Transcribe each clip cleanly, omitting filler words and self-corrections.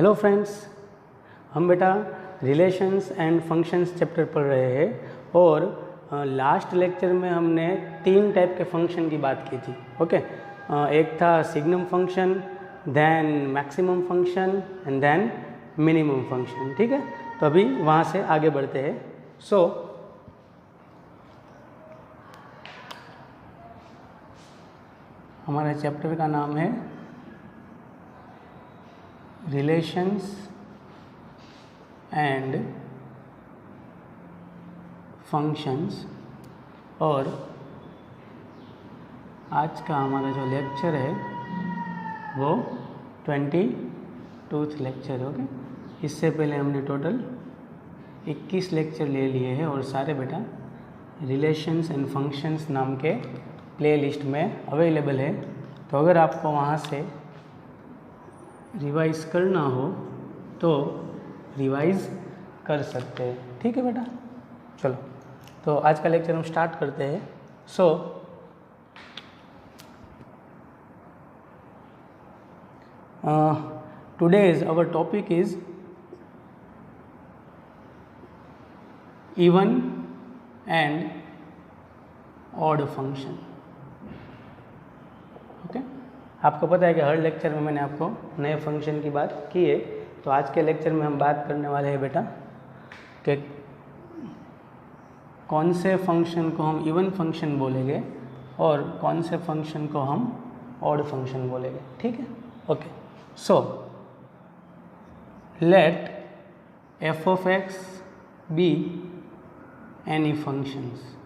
Hello friends, हम बेटा relations and functions chapter पढ़ रहे हैं और लास्ट लेक्चर में हमने 3 टाइप के फंक्शन की बात की थी। ओके, एक था signum function, then maximum function and then minimum function. ठीक है, तो अभी वहाँ से आगे बढ़ते हैं। सो हमारे चैप्टर का नाम है रिलेशंस एंड फंक्शंस, और आज का हमारा जो लेक्चर है वो 22वां लेक्चर है। ओके, इससे पहले हमने टोटल 21 लेक्चर ले लिए हैं और सारे बेटा रिलेशंस एंड फंक्शंस नाम के प्लेलिस्ट में अवेलेबल है। तो अगर आपको वहाँ से रिवाइज करना हो तो रिवाइज कर सकते हैं। ठीक है बेटा, चलो तो आज का लेक्चर हम स्टार्ट करते हैं। So today's our topic is even and odd function. Okay, आपको पता है कि हर लेक्चर में मैंने आपको नए फंक्शन की बात की है। तो आज के लेक्चर में हम बात करने वाले हैं बेटा कि कौन से फंक्शन को हम इवन फंक्शन बोलेंगे और कौन से फंक्शन को हम ऑड फंक्शन बोलेंगे। ठीक है, okay. So let f of x be any functions,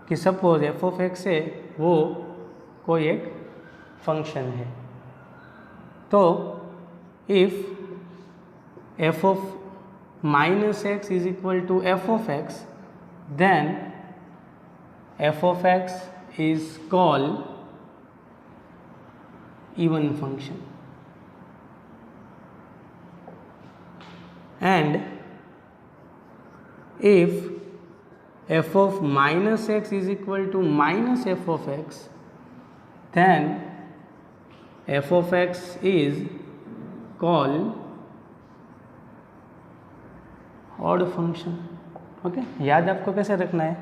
कि सपोज एफ ऑफ एक्स है वो कोई एक फंक्शन है। तो if f of minus x is equal to f of x, then f of x is called even function, and if f of minus x is equal to minus f of x, then f of x is called odd function। Okay, याद आपको कैसे रखना है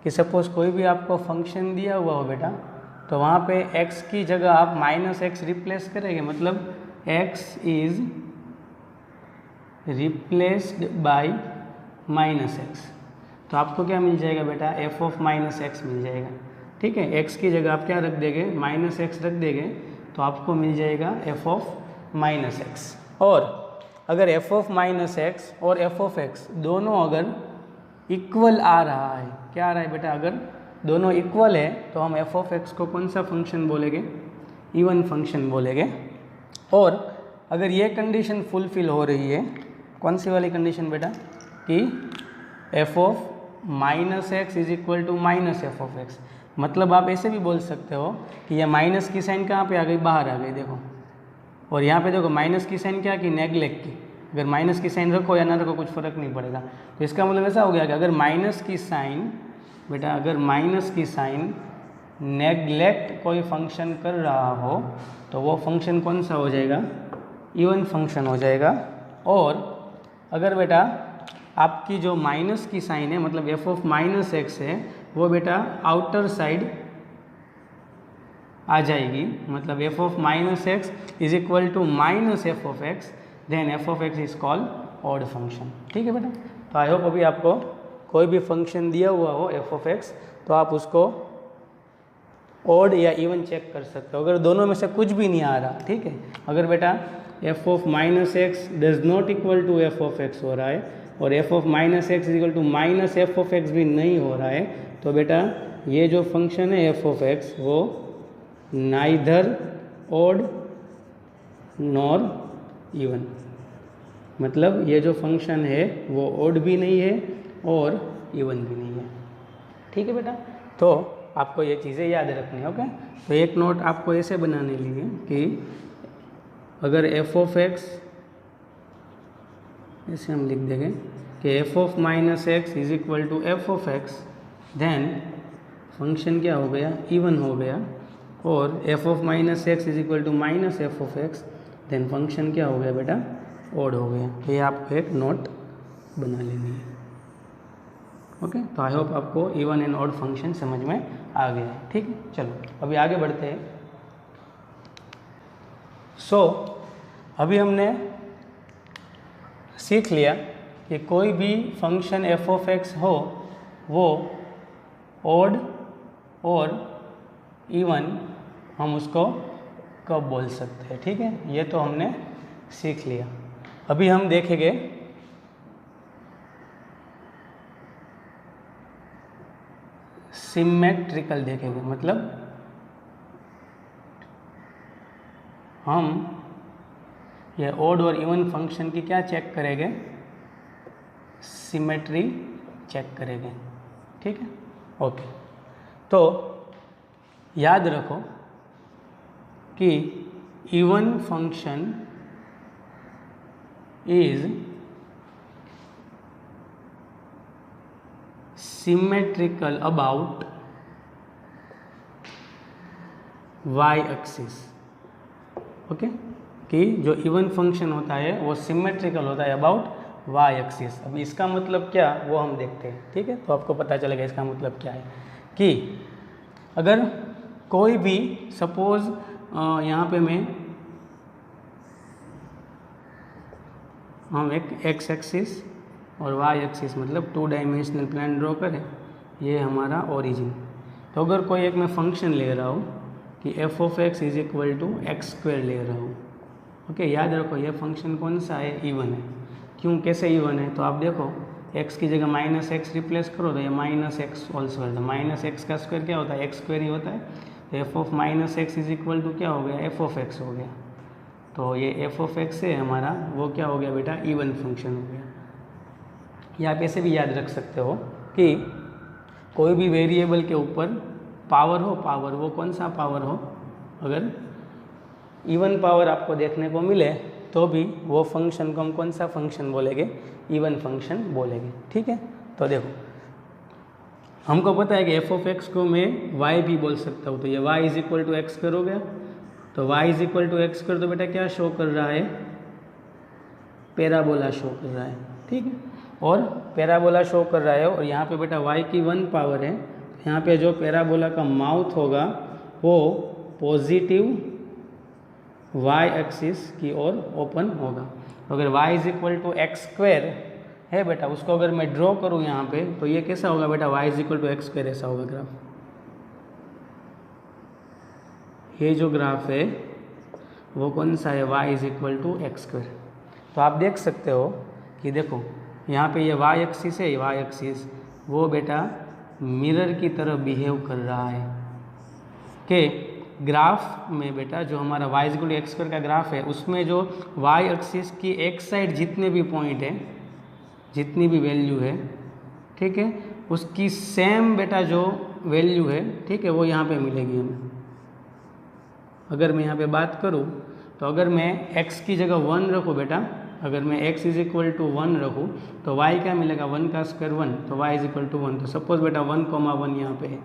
कि suppose कोई भी आपको function दिया हुआ हो बेटा, तो वहाँ पे x की जगह आप माइनस एक्स रिप्लेस करेंगे, मतलब x is replaced by minus x. तो आपको क्या मिल जाएगा बेटा, एफ ऑफ माइनस एक्स मिल जाएगा। ठीक है, एक्स की जगह आप क्या रख देंगे, माइनस एक्स रख देंगे, तो आपको मिल जाएगा एफ ऑफ माइनस एक्स। और अगर एफ ऑफ माइनस एक्स और एफ ऑफ एक्स दोनों अगर इक्वल आ रहा है, क्या आ रहा है बेटा, अगर दोनों इक्वल है तो हम एफ ऑफ एक्स को कौन सा फंक्शन बोलेंगे, इवन फंक्शन बोलेंगे। और अगर ये कंडीशन फुलफिल हो रही है, कौन सी वाली कंडीशन बेटा, कि f of minus x is equal to minus f of x, मतलब आप ऐसे भी बोल सकते हो कि ये माइनस की साइन कहाँ पे आ गई, बाहर आ गई, देखो। और यहाँ पे देखो माइनस की साइन क्या की, नेगलेक्ट की। अगर माइनस की साइन रखो या ना रखो कुछ फ़र्क नहीं पड़ेगा। तो इसका मतलब ऐसा हो गया कि अगर माइनस की साइन बेटा, अगर माइनस की साइन नेगलेक्ट कोई फंक्शन कर रहा हो तो वो फंक्शन कौन सा हो जाएगा, इवन फंक्शन हो जाएगा। और अगर बेटा आपकी जो माइनस की साइन है, मतलब एफ ऑफ माइनस एक्स है, वो बेटा आउटर साइड आ जाएगी, मतलब f of minus x is equal to minus f of x, then f of x is called odd function. ठीक है बेटा, तो आई होप अभी आपको कोई भी फंक्शन दिया हुआ हो एफ ऑफ एक्स, तो आप उसको ऑड या इवन चेक कर सकते हो, अगर दोनों में से कुछ भी नहीं आ रहा। ठीक है, अगर बेटा f of minus x does not equal to f of x हो रहा है और f of minus x is equal to minus f of x भी नहीं हो रहा है, तो बेटा ये जो फंक्शन है एफ ऑफ एक्स वो नाइदर ऑड नॉर इवन, मतलब ये जो फंक्शन है वो ऑड भी नहीं है और इवन भी नहीं है। ठीक है बेटा, तो आपको ये चीज़ें याद रखनी है। ओके, तो एक नोट आपको ऐसे बनाने लिए कि अगर एफ ऑफ एक्स, ऐसे हम लिख देंगे कि f of minus x is equal to f of x, then function क्या हो गया, इवन हो गया। और f of minus x is equal to minus f of x, then function क्या हो गया बेटा, ऑड हो गया। तो ये आपको एक नोट बना लेनी है। ओके, तो आई होप आपको इवन एंड ऑड फंक्शन समझ में आ गया है। ठीक है, चलो अभी आगे बढ़ते हैं। सो अभी हमने सीख लिया कि कोई भी फंक्शन एफ ऑफ एक्स हो वो ऑड और इवन हम उसको कब बोल सकते हैं। ठीक है, ये तो हमने सीख लिया। अभी हम देखेंगे सिमेट्रिकल, देखेंगे मतलब हम ये ऑड और इवन फंक्शन की क्या चेक करेंगे, सिमेट्री चेक करेंगे। ठीक है, ओके। तो याद रखो कि even function is symmetrical about y axis. Okay, कि जो इवन फंक्शन होता है वो सिमेट्रिकल होता है अबाउट वाई एक्सिस। अब इसका मतलब क्या वो हम देखते हैं। ठीक है, तो आपको पता चलेगा इसका मतलब क्या है कि अगर कोई भी सपोज यहाँ पे हम एक एक्स एक्सिस और वाई एक्सिस मतलब 2 डायमेंशनल प्लेन ड्रॉ करें, ये हमारा ओरिजिन। तो अगर कोई एक मैं फंक्शन ले रहा हूँ कि f of x is equal to x square ले रहा हूँ। ओके, याद रखो ये फंक्शन कौन सा है, इवन है। क्यों, कैसे इवन है, तो आप देखो एक्स की जगह माइनस एक्स रिप्लेस करो तो ये माइनस एक्स होल स्क्वायर, तो माइनस एक्स का स्क्वायर क्या होता है, एक्स स्क्वायर ही होता है। तो f of minus x is equal to क्या हो गया, एफ ऑफ एक्स हो गया। तो ये एफ ऑफ एक्स है हमारा, वो क्या हो गया बेटा, इवन फंक्शन हो गया। या आप ऐसे भी याद रख सकते हो कि कोई भी वेरिएबल के ऊपर पावर हो, पावर वो कौन सा पावर हो, अगर इवन पावर आपको देखने को मिले तो भी वो फंक्शन को हम कौन सा फंक्शन बोलेंगे, इवन फंक्शन बोलेंगे। ठीक है, तो देखो हमको पता है कि एफ ऑफ एक्स को मैं वाई भी बोल सकता हूँ। तो ये y is equal to x square हो गया। तो y is equal to x square तो बेटा क्या शो कर रहा है, पैराबोला शो कर रहा है। ठीक है, और पैराबोला शो कर रहा है और यहाँ पे बेटा y की 1 पावर है। यहाँ पे जो पैराबोला का माउथ होगा वो पॉजिटिव y एक्सिस की ओर ओपन होगा। तो अगर y is equal to x square है बेटा, उसको अगर मैं ड्रॉ करूँ यहाँ पे तो ये कैसा होगा बेटा, y is equal to x square ऐसा होगा ग्राफ। ये जो ग्राफ है वो कौन सा है, y is equal to x square. तो आप देख सकते हो कि देखो यहाँ पे ये y एक्सिस है, y एक्सिस वो बेटा मिरर की तरह बिहेव कर रहा है कि ग्राफ में बेटा जो हमारा y equal to x square का ग्राफ है उसमें जो y एक्सिस की एक साइड जितने भी पॉइंट है, जितनी भी वैल्यू है, ठीक है, उसकी सेम बेटा जो वैल्यू है, ठीक है, वो यहाँ पे मिलेगी हमें। अगर मैं यहाँ पे बात करूँ तो अगर मैं x की जगह 1 रखूँ बेटा, अगर मैं x इज इक्वल टू 1 रखूँ तो y क्या मिलेगा, 1 का स्क्वायर 1, तो y इज इक्वल टू 1। तो सपोज बेटा 1,1 यहाँ पे है।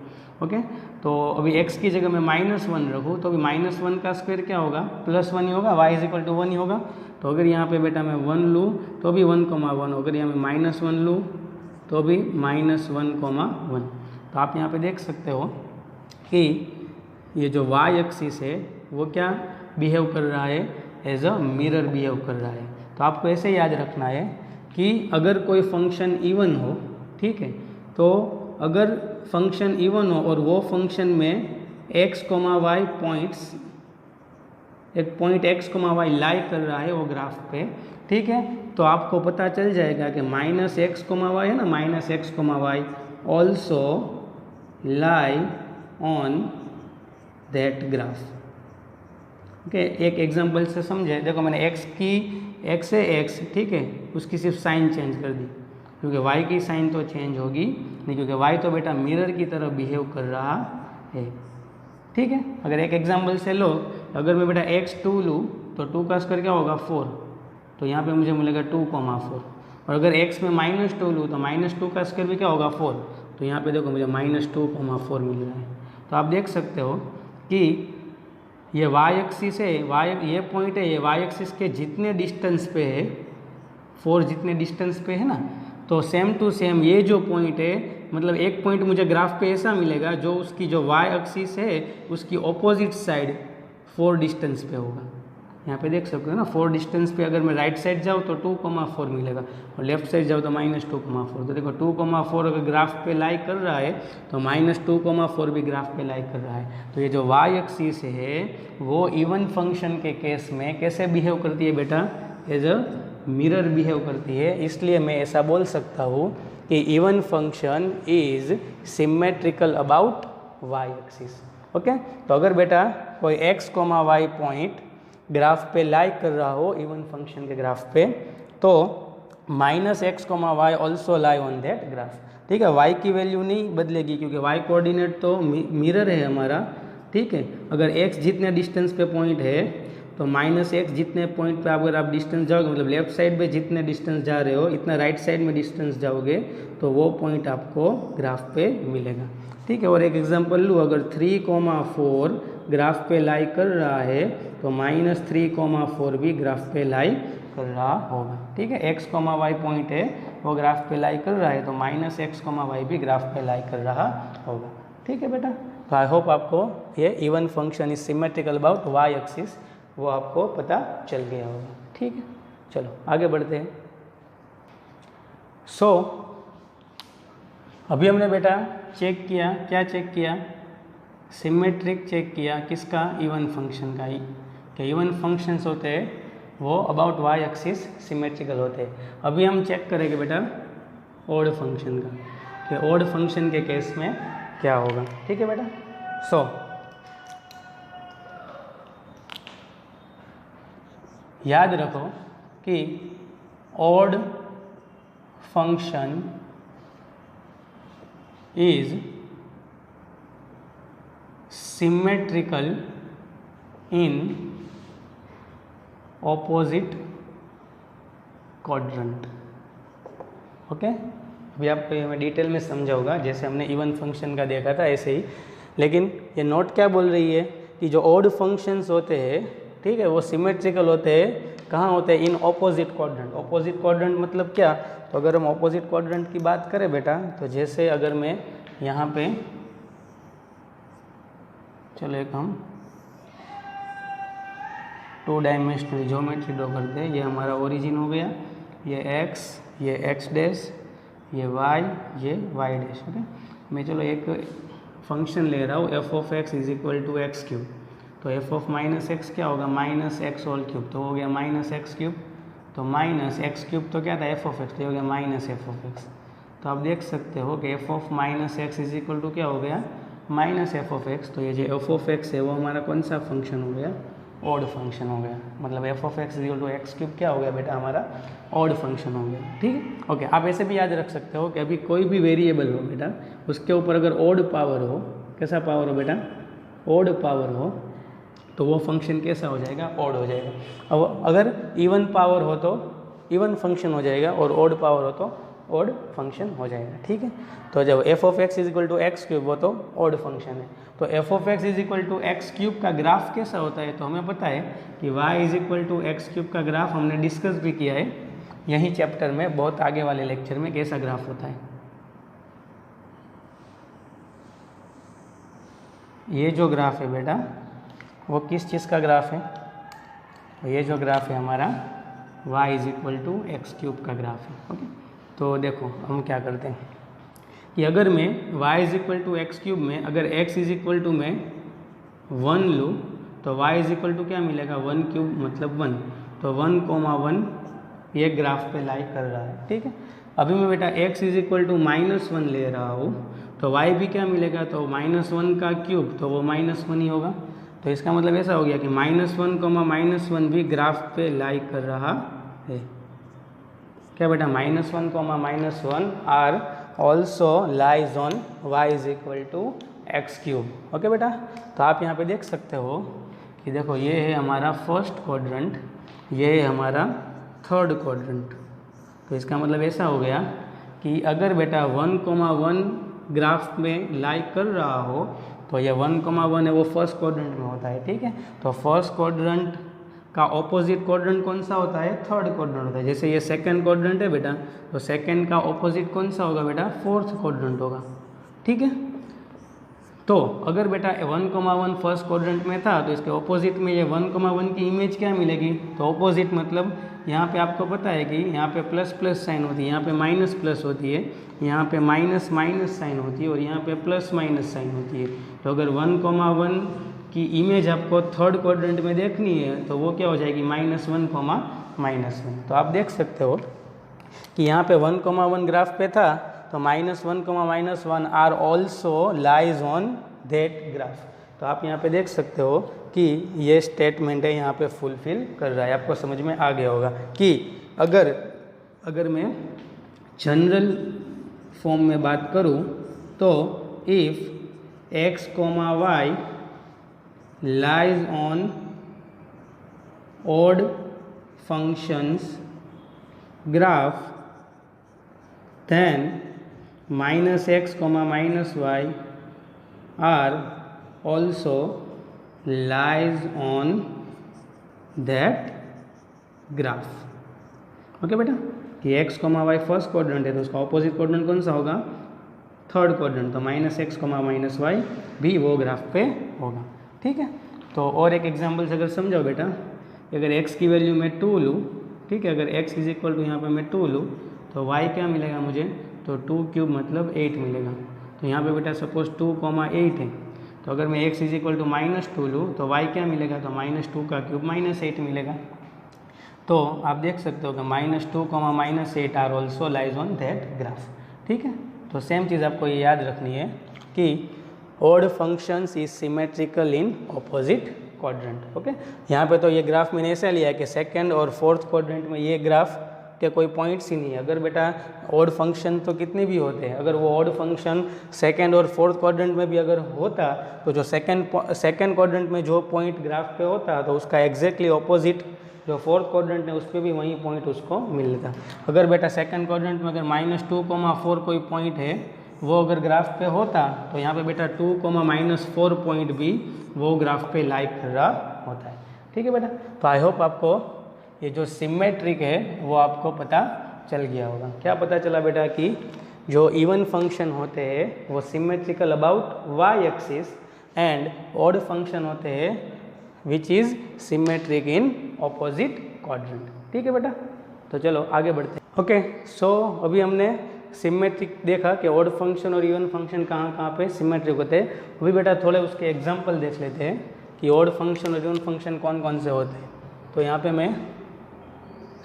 ओके, तो अभी x की जगह मैं -1 रखूँ तो अभी -1 का स्क्वायर क्या होगा, +1 ही होगा, y इज इक्वल टू 1 ही होगा। तो अगर यहाँ पे बेटा मैं 1 लूँ तो भी 1,1, अगर यहाँ मैं -1 लूँ तो भी -1,1। तो आप यहाँ पे देख सकते हो कि ये जो y एक्सिस है वो क्या बिहेव कर रहा है, एज अ मिरर बिहेव कर रहा है। तो आपको ऐसे याद रखना है कि अगर कोई फंक्शन इवन हो, ठीक है, तो अगर फंक्शन इवन हो और वो फंक्शन में x, y पॉइंट्स, एक पॉइंट x, y लाई कर रहा है वो ग्राफ पे, ठीक है, तो आपको पता चल जाएगा कि -x, y है ना, -x, y also lie on that graph. Okay, एक एग्जांपल से समझे, देखो मैंने x है x, ठीक है, उसकी सिर्फ साइन चेंज कर दी, क्योंकि y की साइन तो चेंज होगी नहीं, क्योंकि y तो बेटा मिरर की तरह बिहेव कर रहा है। ठीक है, अगर एक एग्जांपल से लो, अगर मैं बेटा x2 लूँ तो 2 का स्क्वायर क्या होगा, 4, तो यहाँ पे मुझे मिलेगा 2,4। और अगर x में -2 लूँ तो -2 का स्क्वायर भी क्या होगा, 4, तो यहाँ पे देखो मुझे -2,4 मिल रहा है। तो आप देख सकते हो कि ये वाई एक्सिस है, ये पॉइंट है, ये वाई एक्सिस के जितने डिस्टेंस पे है, 4 जितने डिस्टेंस पे है ना, तो सेम टू सेम ये जो पॉइंट है, मतलब एक पॉइंट मुझे ग्राफ पे ऐसा मिलेगा जो उसकी जो वाई एक्सिस है उसकी ऑपोजिट साइड 4 डिस्टेंस पे होगा। यहाँ पे देख सकते हो ना, 4 डिस्टेंस पे अगर मैं राइट साइड जाऊँ तो 2,4 मिलेगा और लेफ्ट साइड जाऊँ तो -2,4। तो देखो 2,4 अगर ग्राफ पे लाई कर रहा है तो -2,4 भी ग्राफ पे लाई कर रहा है। तो ये जो वाई एक्सिस है वो इवन फंक्शन के केस में कैसे बिहेव करती है बेटा, एज अ मिरर बिहेव करती है। इसलिए मैं ऐसा बोल सकता हूँ कि even function is symmetrical about y axis. Okay, तो अगर बेटा कोई x, y पॉइंट ग्राफ पे लाई कर रहा हो इवन फंक्शन के ग्राफ पे, तो -x, y also lie on that graph. ठीक है, y की वैल्यू नहीं बदलेगी क्योंकि y कोऑर्डिनेट तो मिरर है हमारा। ठीक है, अगर x जितने डिस्टेंस पे पॉइंट है तो -x जितने पॉइंट पे अगर आप डिस्टेंस जाओगे, मतलब लेफ्ट साइड पे जितने डिस्टेंस जा रहे हो इतना राइट साइड में डिस्टेंस जाओगे तो वो पॉइंट आपको ग्राफ पे मिलेगा। ठीक है, और एक एग्जांपल लूँ, अगर 3,4 ग्राफ पे लाई कर रहा है तो -3,4 भी ग्राफ पे लाई कर रहा होगा। ठीक है, x, y पॉइंट है वो ग्राफ पे लाई कर रहा है तो -x, y भी ग्राफ पे लाई कर रहा होगा। ठीक है बेटा, तो आई होप आपको ये even function is symmetrical about y axis वो आपको पता चल गया होगा। ठीक है, चलो आगे बढ़ते हैं। सो अभी हमने बेटा चेक किया, क्या चेक किया, सिमेट्रिक चेक किया किसका, इवन फंक्शन का। कि इवन फंक्शंस होते हैं वो अबाउट वाई एक्सिस सिमेट्रिकल होते हैं। अभी हम चेक करेंगे बेटा ऑड फंक्शन का, कि ऑड फंक्शन के केस में क्या होगा। ठीक है बेटा, सो याद रखो कि odd function is symmetrical in opposite quadrant। Okay, अभी आपको मैं डिटेल में समझाऊंगा, जैसे हमने इवन फंक्शन का देखा था ऐसे ही। लेकिन ये नोट क्या बोल रही है कि जो ऑड फंक्शंस होते हैं, ठीक है, वो सिमेट्रिकल होते हैं, कहाँ होते हैं, इन ऑपोजिट क्वाड्रेंट। ऑपोजिट क्वाड्रेंट मतलब क्या, तो अगर हम ऑपोजिट क्वाड्रेंट की बात करें बेटा, तो जैसे अगर मैं यहाँ पे, चलो एक हम 2 डायमेंशनल ज्योमेट्री ड्रॉ करते हैं। ये हमारा ओरिजिन हो गया, ये x, ये x डैश, ये y, ये y डैश। ओके, मैं चलो एक फंक्शन ले रहा हूँ f(x) = x³। तो f(-x) क्या होगा, -x3, तो हो गया -x³। तो -x³ तो क्या था, f(x), तो हो गया -f(x). तो आप देख सकते हो कि f(-x) = क्या हो गया, -f(x). तो ये जो f(x) है वो हमारा कौन सा फंक्शन हो गया, ऑड फंक्शन हो गया। मतलब f(x) = x³ क्या हो गया बेटा, हमारा ऑड फंक्शन हो गया। ठीक है, ओके। आप ऐसे भी याद रख सकते हो कि अभी कोई भी वेरिएबल हो बेटा, उसके ऊपर अगर ऑड पावर हो, कैसा पावर हो बेटा, ऑड पावर हो, तो वो फंक्शन कैसा हो जाएगा, ऑड हो जाएगा। अब अगर इवन पावर हो तो इवन फंक्शन हो जाएगा, और ऑड पावर हो तो ऑड फंक्शन हो जाएगा। ठीक है, तो जब f(x) = x³ वो तो ऑड फंक्शन है। तो f(x) = x³ का ग्राफ कैसा होता है, तो हमें पता है कि y = x³ का ग्राफ हमने डिस्कस भी किया है यही चैप्टर में, बहुत आगे वाले लेक्चर में, कैसा ग्राफ होता है। ये जो ग्राफ है बेटा वो किस चीज़ का ग्राफ है, ये जो ग्राफ है हमारा y = x³ का ग्राफ है। ओके, तो देखो हम क्या करते हैं कि अगर मैं y = x³ में अगर x = मैं 1 लूँ तो y = क्या मिलेगा, 1³ मतलब 1। तो 1,1 ये ग्राफ पे लाई कर रहा है। ठीक है, अभी मैं बेटा x = -1 ले रहा हूँ तो y भी क्या मिलेगा, तो -1 का क्यूब, तो वो -1 ही होगा। तो इसका मतलब ऐसा हो गया कि -1, -1 भी ग्राफ पे लाई कर रहा है। क्या बेटा, -1, -1 are also lies on y = x³। Okay बेटा, तो आप यहाँ पे देख सकते हो कि देखो ये है हमारा फर्स्ट क्वाड्रेंट, ये है हमारा थर्ड क्वाड्रेंट। तो इसका मतलब ऐसा हो गया कि अगर बेटा 1,1 ग्राफ में लाई कर रहा हो तो ये 1,1 है वो फर्स्ट क्वाड्रेंट में होता है, ठीक है। तो फर्स्ट क्वाड्रेंट का ऑपोजिट क्वाड्रेंट कौन सा होता है, थर्ड क्वाड्रेंट होता है। जैसे ये सेकंड क्वाड्रेंट है बेटा, तो सेकंड का ऑपोजिट कौन सा होगा बेटा, फोर्थ क्वाड्रेंट होगा, ठीक है। तो अगर बेटा 1,1 फर्स्ट क्वाड्रेंट में था तो इसके ऑपोजिट में ये 1,1 की इमेज क्या मिलेगी, तो ऑपोजिट मतलब यहाँ पे आपको पता है कि यहाँ पे प्लस प्लस साइन होती है, यहाँ पे माइनस प्लस होती है, यहाँ पे माइनस माइनस साइन होती है और यहाँ पे प्लस माइनस साइन होती है। तो अगर 1,1 की इमेज आपको थर्ड क्वाड्रेंट में देखनी है तो वो क्या हो जाएगी, -1,-1। तो आप देख सकते हो कि यहाँ पे 1,1 ग्राफ पे था तो -1,-1 are also lies on that graph. तो आप यहाँ पे देख सकते हो कि ये स्टेटमेंट है यहाँ पे फुलफिल कर रहा है। आपको समझ में आ गया होगा कि अगर मैं जनरल फॉर्म में बात करूँ तो if x, y lies on odd functions graph, then -x, -y are also lies on that graph। Okay बेटा, कि x, y फर्स्ट क्वाड्रेंट है तो उसका ऑपोजिट क्वाड्रेंट कौन सा होगा, थर्ड क्वाड्रेंट। तो -x, -y भी वो ग्राफ पे होगा, ठीक है। तो और एक एग्जांपल से अगर समझाओ बेटा, अगर x की वैल्यू मैं 2 लूँ, ठीक है, अगर x = यहाँ पे मैं 2 लूँ तो y क्या मिलेगा मुझे, तो 2³ मतलब 8 मिलेगा। तो यहाँ पे बेटा सपोज 2,8 है, तो अगर मैं x = -2 लूँ तो y क्या मिलेगा, तो -2 का क्यूब -8 मिलेगा। तो आप देख सकते हो कि -2, -8 are also lies on that graph, ठीक है। तो सेम चीज़ आपको ये याद रखनी है कि odd functions is symmetrical in opposite quadrant. Okay, यहाँ पे तो ये ग्राफ मैंने ऐसा लिया है कि सेकंड और फोर्थ क्वाड्रेंट में ये ग्राफ के कोई पॉइंट्स ही नहीं है। अगर बेटा ऑड फंक्शन तो कितने भी होते हैं, अगर वो ऑड फंक्शन सेकंड और फोर्थ क्वाड्रेंट में भी अगर होता तो जो सेकंड क्वाड्रेंट में जो पॉइंट ग्राफ पे होता तो उसका एग्जैक्टली ऑपोजिट जो फोर्थ क्वाड्रेंट है उस पर भी वही पॉइंट उसको मिलता। अगर बेटा सेकंड क्वाड्रेंट में अगर -2,4 कोई पॉइंट है वो अगर ग्राफ पे होता तो यहाँ पे बेटा 2,-4 पॉइंट भी वो ग्राफ पे लाइक कर रहा होता है, ठीक है बेटा। तो आई होप आपको ये जो सिमेट्रिक है वो आपको पता चल गया होगा। क्या पता चला बेटा कि जो इवन फंक्शन होते हैं वो symmetrical about y axis and odd function होते हैं which is symmetric in opposite quadrant, ठीक है बेटा। तो चलो आगे बढ़ते हैं। ओके, सो अभी हमने सिमेट्रिक देखा कि ऑड फंक्शन और इवन फंक्शन कहाँ कहाँ पे सिमेट्रिक होते हैं। अभी बेटा थोड़े उसके एग्जांपल देख लेते हैं कि ऑड फंक्शन और इवन फंक्शन कौन कौन से होते हैं। तो यहाँ पे मैं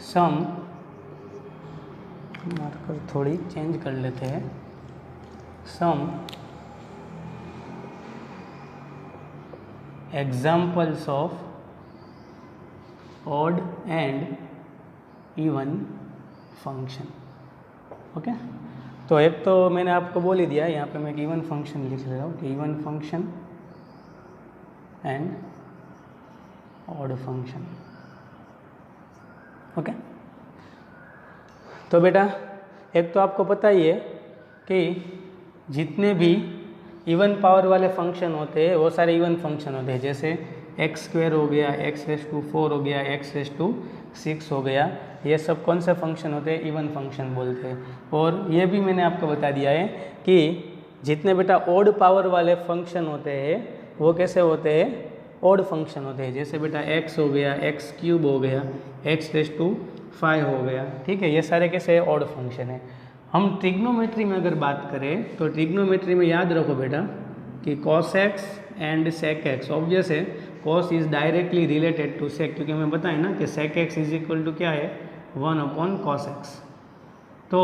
सम मार्कर थोड़ी चेंज कर लेते हैं, some examples of odd and even function. Okay, तो एक तो मैंने आपको बोल ही दिया, यहाँ पे मैं एक इवन फंक्शन लिख ले रहा हूँ कि even function and odd function. Okay, तो बेटा एक तो आपको पता ही है कि जितने भी इवन पावर वाले फंक्शन होते हैं वो सारे इवन फंक्शन होते हैं। जैसे x² हो गया, x⁴ हो गया, x�6 हो गया, ये सब कौन से फंक्शन होते हैं, इवन फंक्शन बोलते हैं। और ये भी मैंने आपको बता दिया है कि जितने बेटा ऑड पावर वाले फंक्शन होते हैं वो कैसे होते हैं, ऑड फंक्शन होते हैं। जैसे बेटा x हो गया, x³ हो गया, x⁵ हो गया, ठीक है, ये सारे कैसे ऑड फंक्शन है। हम ट्रिग्नोमेट्री में अगर बात करें तो ट्रिग्नोमेट्री में याद रखो बेटा कि cos x and sec x, obvious है cos is directly related to sec, क्योंकि हमें बताएं ना कि sec x = क्या है, 1/cos x। तो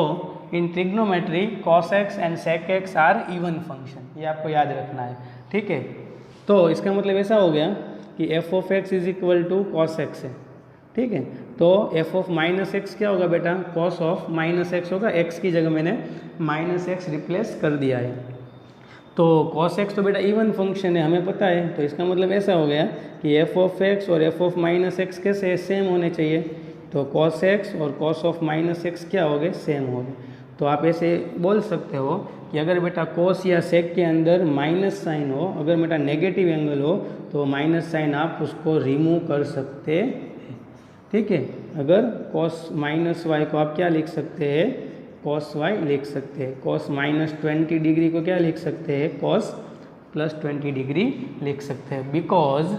इन trigonometry cos x and sec x are even function, ये आपको याद रखना है, ठीक है। तो इसका मतलब ऐसा हो गया कि f(x) = cos x है, ठीक है। तो f(-x) क्या होगा बेटा, cos ऑफ -x होगा, x की जगह मैंने -x रिप्लेस कर दिया है। तो cos x तो बेटा इवन फंक्शन है, हमें पता है। तो इसका मतलब ऐसा हो गया कि f(x) और f(-x) कैसे सेम होने चाहिए। तो cos x और cos ऑफ -x क्या हो गए, सेम हो गए। तो आप ऐसे बोल सकते हो कि अगर बेटा कोस या सेक के अंदर माइनस साइन हो, अगर बेटा नेगेटिव एंगल हो तो माइनस साइन आप उसको रिमूव कर सकते हैं, ठीक है। अगर कॉस माइनस वाई को आप क्या लिख सकते हैं, कॉस वाई लिख सकते हैं। कॉस -20 डिग्री को क्या लिख सकते हैं, कॉस +20 डिग्री लिख सकते हैं, because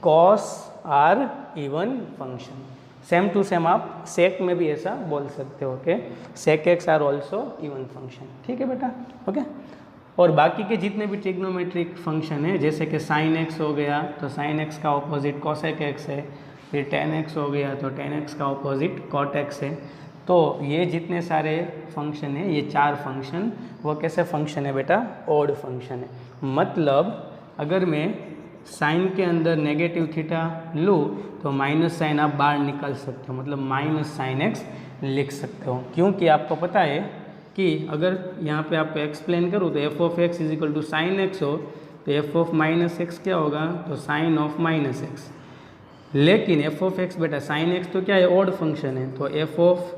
cos are even function. Same to same आप सेक में भी ऐसा बोल सकते हो, okay, sec x are also even function, ठीक है बेटा, ओके। और बाकी के जितने भी ट्रिग्नोमेट्रिक फंक्शन है, जैसे कि साइन एक्स हो गया तो साइन एक्स का ऑपोजिट कॉसेक एक्स है, फिर टेन एक्स हो गया तो टेन एक्स का ऑपोजिट कॉट एक्स है। तो ये जितने सारे फंक्शन है, ये 4 फंक्शन, वो कैसे फंक्शन है बेटा, ऑड फंक्शन है। मतलब अगर मैं साइन के अंदर नेगेटिव थीटा लूँ तो माइनस साइन आप बाहर निकाल सकते हो, मतलब माइनस साइन एक्स लिख सकते हो, क्योंकि आपको पता है कि अगर यहाँ पे आपको एक्सप्लेन करूँ तो f of x is equal to sine x हो तो एफ ऑफ माइनस एक्स क्या होगा, तो साइन ऑफ माइनस एक्स। लेकिन एफ ऑफ एक्स बेटा साइन एक्स तो क्या है, ऑड फंक्शन है, तो f of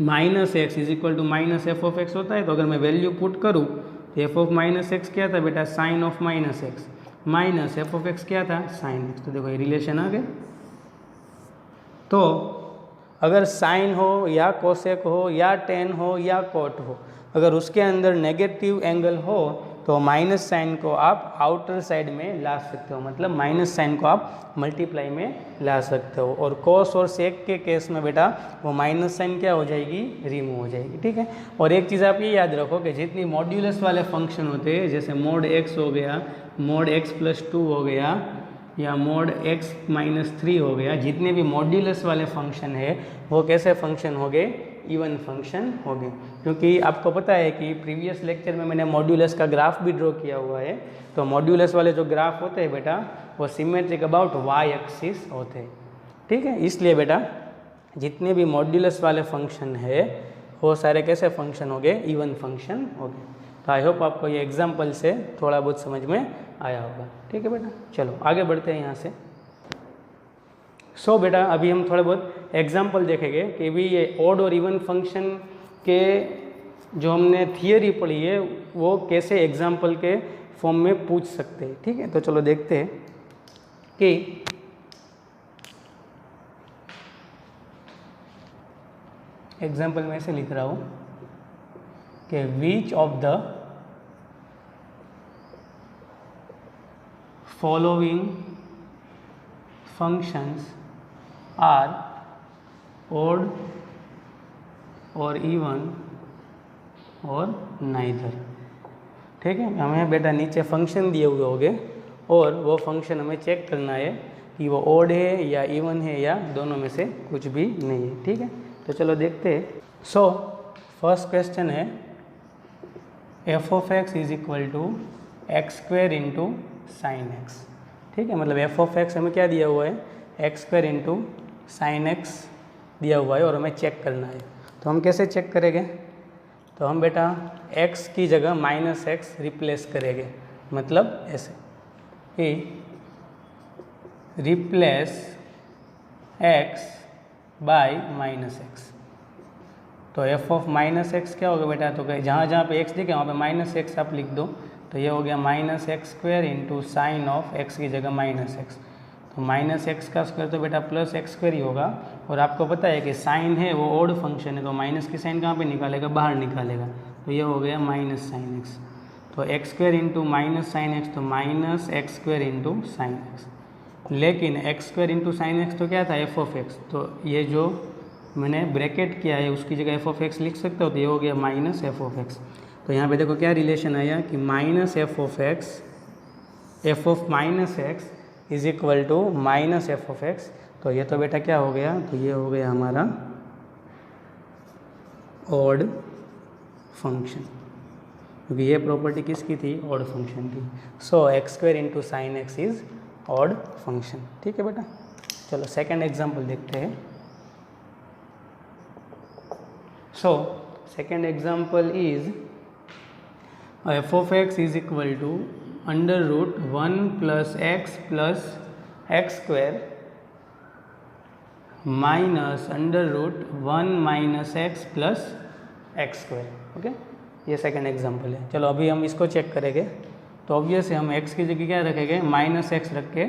minus x is equal to minus f of x होता है। तो अगर मैं वैल्यू पुट करूँ तो एफ ऑफ माइनस एक्स क्या था बेटा, sine of minus x, minus f of x क्या था, साइन एक्स। तो देखो ये रिलेशन आ गए। तो अगर साइन हो या कोसेक हो या टेन हो या कोट हो, अगर उसके अंदर नेगेटिव एंगल हो तो माइनस साइन को आप आउटर साइड में ला सकते हो, मतलब माइनस साइन को आप मल्टीप्लाई में ला सकते हो। और कोस और सेक के केस में बेटा वो माइनस साइन क्या हो जाएगी, रिमूव हो जाएगी, ठीक है। और एक चीज़ आप ये याद रखो कि जितनी मॉड्यूलस वाले फंक्शन होते हैं, जैसे मोड एक्स हो गया, मोड x+2 हो गया, या मोड x-3 हो गया, जितने भी मॉड्यूलस वाले फंक्शन है वो कैसे फंक्शन हो गए, इवन फंक्शन हो गए। क्योंकि आपको पता है कि प्रीवियस लेक्चर में मैंने मॉड्यूलस का ग्राफ भी ड्रॉ किया हुआ है। तो मॉड्यूलस वाले जो ग्राफ होते हैं बेटा वो सिमेट्रिक अबाउट वाई एक्सिस होते हैं, ठीक है। इसलिए बेटा जितने भी मॉड्यूलस वाले फंक्शन है वो सारे कैसे फंक्शन हो गए, इवन फंक्शन हो गए। तो आई होप आपको ये एग्जाम्पल से थोड़ा बहुत समझ में आया होगा, ठीक है बेटा। चलो आगे बढ़ते हैं यहाँ से। सो बेटा अभी हम थोड़ा बहुत एग्जाम्पल देखेंगे कि भी ये ऑड और इवन फंक्शन के जो हमने थियरी पढ़ी है वो कैसे एग्जाम्पल के फॉर्म में पूछ सकते हैं, ठीक है। तो चलो देखते हैं कि एग्जाम्पल में ऐसे लिख रहा हूँ कि which of the following functions are odd or even or neither, ठीक है। हमें बेटा नीचे फंक्शन दिए हुए होंगे और वो फंक्शन हमें चेक करना है कि वो ऑड है या इवन है या दोनों में से कुछ भी नहीं है, ठीक है। तो चलो देखते हैं। सो फर्स्ट क्वेश्चन है f of x is equal to x² into sine x, ठीक है। मतलब एफ ऑफ एक्स हमें क्या दिया हुआ है, x² इंटू साइन एक्स दिया हुआ है और हमें चेक करना है। तो हम कैसे चेक करेंगे, तो हम बेटा x की जगह -x रिप्लेस करेंगे, मतलब ऐसे कि रिप्लेस x बाय -x। तो एफ ऑफ -x क्या होगा बेटा, तो जहाँ जहाँ पे x दिखे वहाँ पे -x आप लिख दो। तो ये हो गया -x² into sign of x की जगह -x। तो -x का स्क्वायर तो बेटा +x² ही होगा। और आपको पता है कि साइन है वो ऑड फंक्शन है, तो माइनस की साइन कहाँ पे निकालेगा, बाहर निकालेगा। तो ये हो गया -sin x। तो x² इंटू -sin x, तो -x² इंटू साइन x। लेकिन x² इंटू साइन x तो क्या था, एफ ऑफ एक्स। तो ये जो मैंने ब्रैकेट किया है उसकी जगह एफ ऑफ एक्स लिख सकते हो, तो ये हो गया -f ऑफ एक्स। तो यहाँ पे देखो क्या रिलेशन आया कि -f of x, f of -x is equal to -f of x. तो ये तो बेटा क्या हो गया, तो ये हो गया हमारा ऑड फंक्शन, क्योंकि ये प्रॉपर्टी किसकी थी, ऑड फंक्शन की। So x² into sine x is odd function, ठीक है बेटा। चलो सेकेंड एग्जाम्पल देखते हैं। So second example is f of x is equal to √1 + x+x² minus √1 - x + x², okay. ये सेकंड एग्जांपल है। चलो अभी हम इसको चेक करेंगे। तो ऑब्वियस है हम x की जगह क्या रखेंगे, -x रख के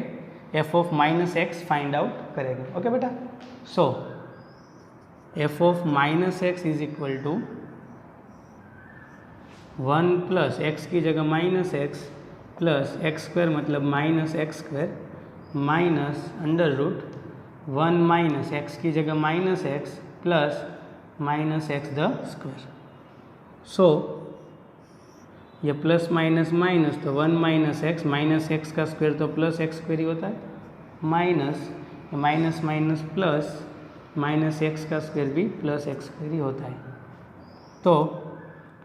f of -x find out करेंगे। ओके बेटा, so f of -x is equal to 1 plus x की जगह -x प्लस x² मतलब -x² minus under root 1 minus x की जगह -x plus -x the square. So ये प्लस माइनस माइनस तो 1 minus x का स्क्वायर तो प्लस x² ही होता है, minus minus minus plus -x का स्क्वायर भी प्लस x² ही होता है। तो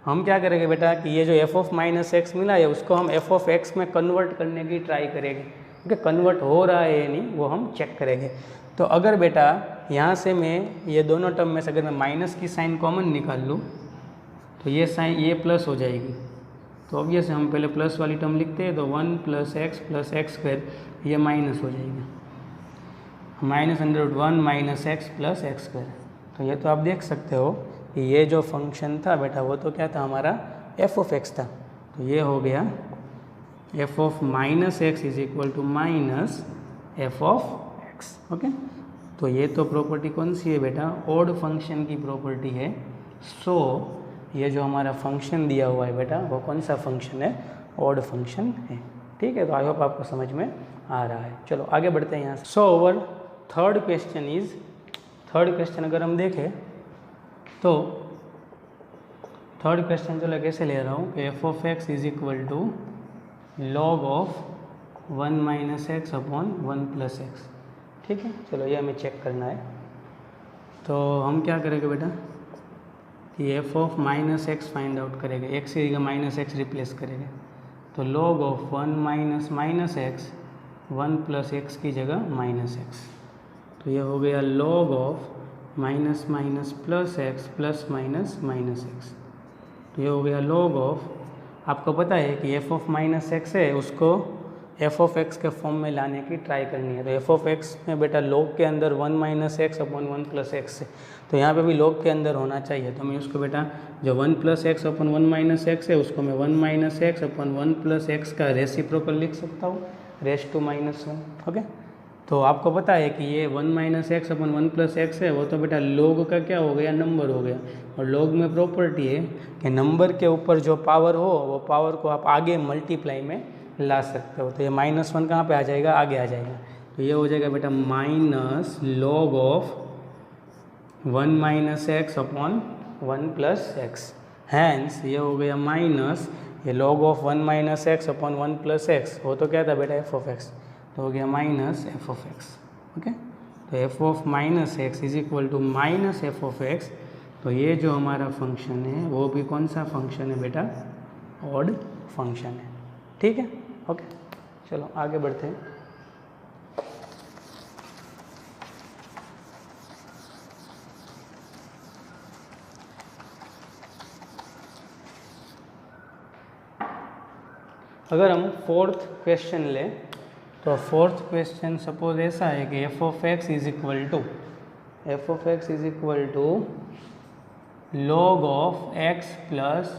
हम क्या करेंगे बेटा कि ये जो f ऑफ -x मिला है उसको हम f ऑफ x में कन्वर्ट करने की ट्राई करेंगे, क्योंकि कन्वर्ट हो रहा है या नहीं वो हम चेक करेंगे। तो अगर बेटा यहाँ से मैं ये दोनों टर्म में से अगर मैं माइनस की साइन कॉमन निकाल लूँ तो ये साइन ये प्लस हो जाएगी। तो ऑब्वियस हम पहले प्लस वाली टर्म लिखते हैं, तो 1 प्लस x प्लस x² ये माइनस हो जाएगा, -√1 माइनस x प्लस x²। तो ये तो आप देख सकते हो कि ये जो फंक्शन था बेटा वो तो क्या था हमारा f ऑफ x था। तो ये हो गया f of -x is equal to minus f of x। Okay, तो ये तो प्रॉपर्टी कौन सी है बेटा, ऑड फंक्शन की प्रॉपर्टी है। सो ये जो हमारा फंक्शन दिया हुआ है बेटा वो कौन सा फंक्शन है, ऑड फंक्शन है। ठीक है, तो आई होप आपको समझ में आ रहा है। चलो आगे बढ़ते हैं यहाँ से। सो ओवर थर्ड क्वेश्चन अगर हम देखें तो थर्ड क्वेश्चन चलो कैसे ले रहा हूँ कि f of x is equal to log of 1 minus x upon 1 plus x. ठीक है, चलो ये हमें चेक करना है। तो हम क्या करेंगे बेटा कि f of -x find out करेंगे, x की जगह -x रिप्लेस करेंगे। तो log of 1 minus minus x 1 plus x की जगह -x। तो ये हो गया log of minus minus plus x plus minus minus x. तो ये हो गया log ऑफ, आपको पता है कि f ऑफ -x है उसको f ऑफ x के फॉर्म में लाने की ट्राई करनी है। तो f ऑफ x में बेटा log के अंदर 1 minus x upon 1 plus x है, तो यहाँ पे भी log के अंदर होना चाहिए। तो मैं उसको बेटा जो 1 plus x upon 1 minus x है उसको मैं 1 minus x upon 1 plus x का रेसिप्रोकल लिख सकता हूँ, रेस टू -1। ओके, तो आपको पता है कि ये 1 minus x upon 1 plus x है वो तो बेटा log का क्या हो गया, नंबर हो गया। और log में प्रॉपर्टी है कि नंबर के ऊपर जो पावर हो वो पावर को आप आगे मल्टीप्लाई में ला सकते हो। तो ये -1 कहाँ पे आ जाएगा, आगे आ जाएगा। तो ये हो जाएगा बेटा minus log of 1 minus x upon 1 plus x. Hence ये हो गया माइनस ये log of 1 minus x upon 1 plus x, वो तो क्या था बेटा f ऑफ x, तो हो गया minus f of x। Okay, तो f of -x is equal to minus f of x। तो ये जो हमारा फंक्शन है वो भी कौन सा फंक्शन है बेटा, ऑड फंक्शन है। ठीक है, ओके, चलो आगे बढ़ते हैं। अगर हम फोर्थ क्वेश्चन लें तो फोर्थ क्वेश्चन सपोज ऐसा है कि f of x is equal to log of x plus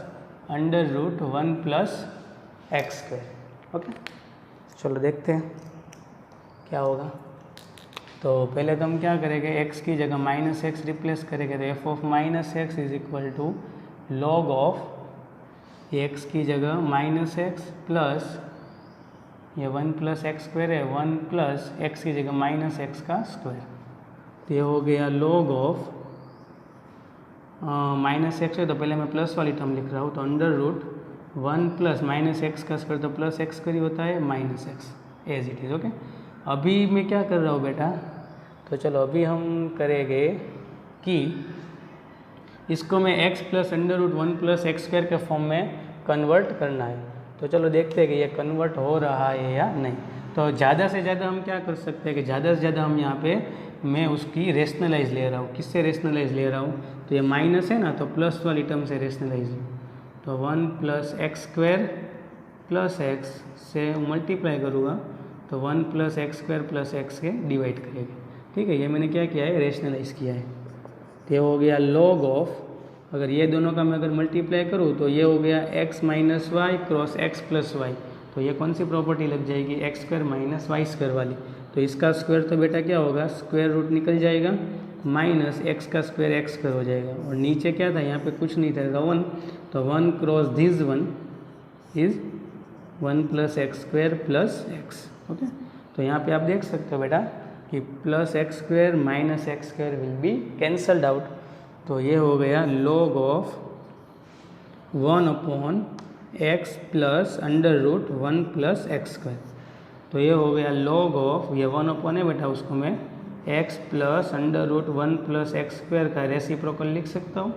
under root 1 plus x²। Okay, चलो देखते हैं क्या होगा। तो पहले तो हम क्या करेंगे, x की जगह -x रिप्लेस करेंगे। तो f of -x is equal to log of x की जगह -x प्लस ये 1 प्लस x² है, 1 प्लस x की जगह -x का स्क्वायर। तो ये हो गया log ऑफ -x है तो पहले मैं प्लस वाली टर्म लिख रहा हूँ। तो अंडर रूट 1 प्लस -x का स्क्वायर तो प्लस x² ही होता है, -x as it is. Okay, अभी मैं क्या कर रहा हूँ बेटा, तो चलो अभी हम करेंगे कि इसको मैं x plus under root 1 plus x² के फॉर्म में कन्वर्ट करना है। तो चलो देखते हैं कि ये कन्वर्ट हो रहा है या नहीं। तो ज़्यादा से ज़्यादा हम क्या कर सकते हैं कि ज़्यादा से ज़्यादा हम यहाँ पे मैं उसकी रेशनलाइज ले रहा हूँ। किससे रेशनलाइज ले रहा हूँ, तो ये माइनस है ना, तो प्लस वाली टर्म से रेशनलाइज। तो 1 प्लस x² प्लस x से मल्टीप्लाई करूँगा तो 1 प्लस x² प्लस x के डिवाइड करेगा। ठीक है, ये मैंने क्या किया है, रेशनलाइज किया है। तो ये हो गया log ऑफ अगर ये दोनों का मैं अगर मल्टीप्लाई करूँ तो ये हो गया x minus y cross x plus y, तो ये कौन सी प्रॉपर्टी लग जाएगी, x square minus y square वाली। तो इसका स्क्वायर तो बेटा क्या होगा, स्क्वायर रूट निकल जाएगा, माइनस एक्स का स्क्वायर एक्स स्क्वायर हो जाएगा, और नीचे क्या था, यहाँ पे कुछ नहीं था, 1, तो 1 cross this 1 is 1 plus x square plus x. Okay, तो यहाँ पे आप देख सकते हो बेटा कि plus x square minus x square will be cancelled out. तो ये हो गया log of 1 upon x plus under root 1 plus x square. तो ये हो गया log ऑफ, ये 1 अपॉन है बेटा, उसको मैं x plus under root 1 plus x square का रेसिप्रोकल लिख सकता हूँ,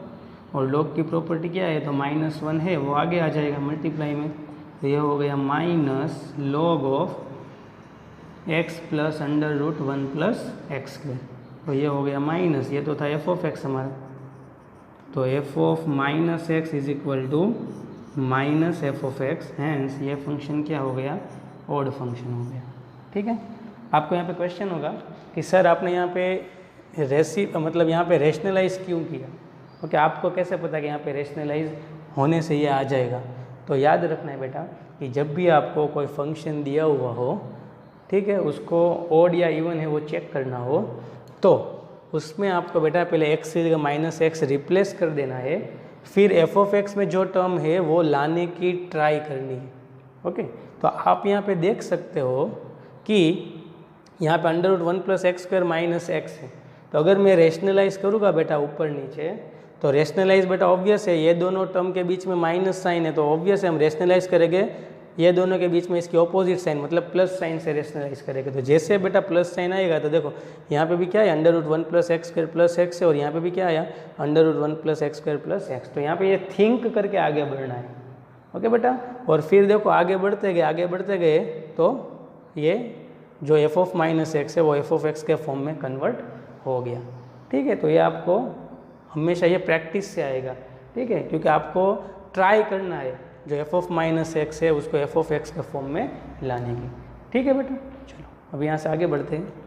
और log की प्रॉपर्टी क्या है, तो -1 है, वो आगे आ जाएगा मल्टीप्लाई में। तो ये हो गया minus log of x plus under root 1 plus x square. तो ये हो गया माइनस, ये तो था एफ ऑफ एक्स हमारा, तो f of minus x is equal to minus f of x, hence ये फंक्शन क्या हो गया, ऑड फंक्शन हो गया। ठीक है, आपको यहाँ पे क्वेश्चन होगा कि सर आपने यहाँ पे मतलब यहाँ पे रेशनलाइज क्यों किया। ओके, आपको कैसे पता कि यहाँ पे रेशनलाइज होने से ये आ जाएगा। तो याद रखना है बेटा कि जब भी आपको कोई फंक्शन दिया हुआ हो, ठीक है, उसको ऑड या इवन है वो चेक करना हो, तो उसमें आपको बेटा पहले एक्स की जगह माइनस एक्स रिप्लेस कर देना है, फिर एफ ऑफ एक्स में जो टर्म है वो लाने की ट्राई करनी है। ओके, तो आप यहाँ पे देख सकते हो कि यहाँ पे under root 1 plus x square minus x है, तो अगर मैं रेशनलाइज करूँगा बेटा ऊपर नीचे, तो रेशनलाइज बेटा ऑब्वियस है, ये दोनों टर्म के बीच में माइनस साइन है, तो ऑब्वियस है हम रेशनलाइज करेंगे ये दोनों के बीच में इसकी ऑपोजिट साइन मतलब प्लस साइन से रेशनलाइज करेंगे। तो जैसे बेटा प्लस साइन आएगा तो देखो यहाँ पे भी क्या है, under root 1 plus x square plus x है, और यहाँ पे भी क्या आया, under root 1 plus x square plus x. तो यहाँ पे ये थिंक करके आगे बढ़ना है। ओके बेटा, और फिर देखो आगे बढ़ते गए तो ये जो एफ ऑफ माइनस एक्स है वो एफ ऑफ एक्स के फॉर्म में कन्वर्ट हो गया। ठीक है, तो ये आपको हमेशा ये प्रैक्टिस से आएगा। ठीक है, क्योंकि आपको ट्राई करना है जो एफ ऑफ माइनस एक्स है उसको एफ ऑफ एक्स के फॉर्म में लाने की। ठीक है बेटा, चलो अब यहाँ से आगे बढ़ते हैं।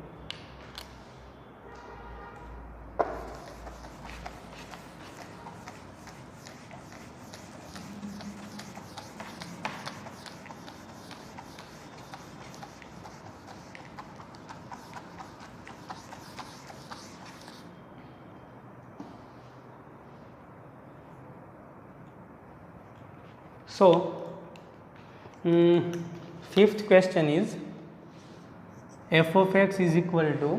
So, fifth question is f of x is equal to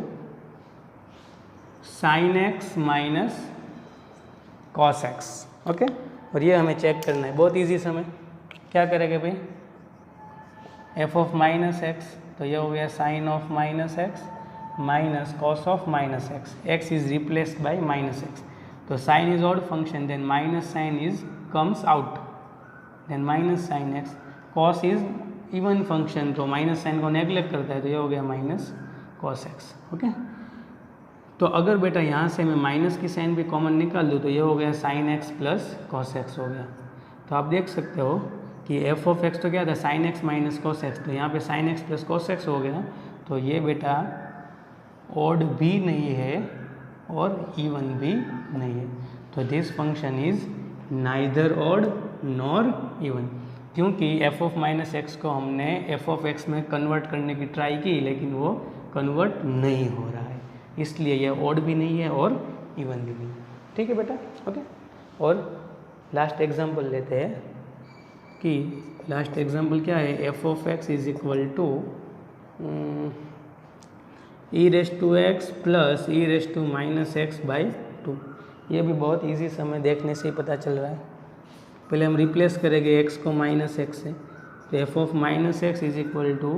sin x minus cos x। Okay, और ये हमें चेक करना है, बहुत इजी समय। क्या करेंगे भाई, f ऑफ माइनस एक्स, तो ये हो गया sin of minus x minus cos of minus x, x is replaced by minus x. तो sin is odd function, then minus sine is comes out, then minus sine x, cos is even function तो minus sine को neglect करता है, तो ये हो गया minus cos x. Okay, तो अगर बेटा यहाँ से मैं माइनस की साइन भी कॉमन निकाल दूँ तो ये हो गया sine x plus cos x हो गया। तो आप देख सकते हो कि एफ ऑफ एक्स तो क्या था, sine x minus cos x, तो यहाँ पे sine x plus cos x हो गया। तो ये बेटा ऑड भी नहीं है और इवन भी नहीं है, तो this function is neither odd nor even, क्योंकि एफ ऑफ माइनस एक्स को हमने एफ ऑफ एक्स में कन्वर्ट करने की ट्राई की लेकिन वो कन्वर्ट नहीं हो रहा है, इसलिए ये ऑड भी नहीं है और इवन भी नहीं। ठीक है बेटा, ओके। और लास्ट एग्जांपल लेते हैं कि लास्ट एग्जांपल क्या है, f of x is equal to e raise to x plus e raise to minus x by 2। ये भी बहुत इजी से हमें देखने से ही पता चल रहा है। पहले हम रिप्लेस करेंगे एक्स को माइनस एक्स से, तो f of minus x is equal to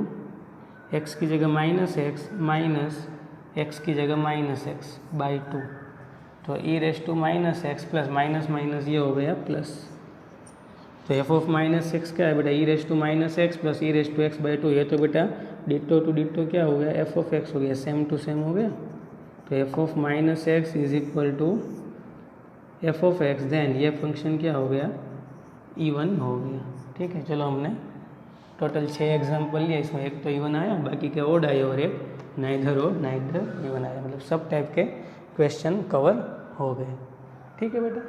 x की जगह माइनस एक्स की जगह माइनस एक्स बाई 2, तो e raise to minus x plus minus minus ये हो गया प्लस। तो एफ ऑफ माइनस एक्स क्या है बेटा, e raise to minus x plus e raise to x by 2, ये तो बेटा डिटो टू डिटो क्या हो गया, एफ ऑफ एक्स हो गया, सेम टू सेम हो गया। तो f of minus x is equal to f of x, then ये फंक्शन क्या हो गया, इवन हो गया। ठीक है, चलो हमने टोटल 6 एग्जाम्पल लिया, इसमें एक तो इवन आया, बाकी के ओड आए और एक नाइदर ओड नाइदर इवन आया, मतलब सब टाइप के क्वेश्चन कवर हो गए। ठीक है बेटा।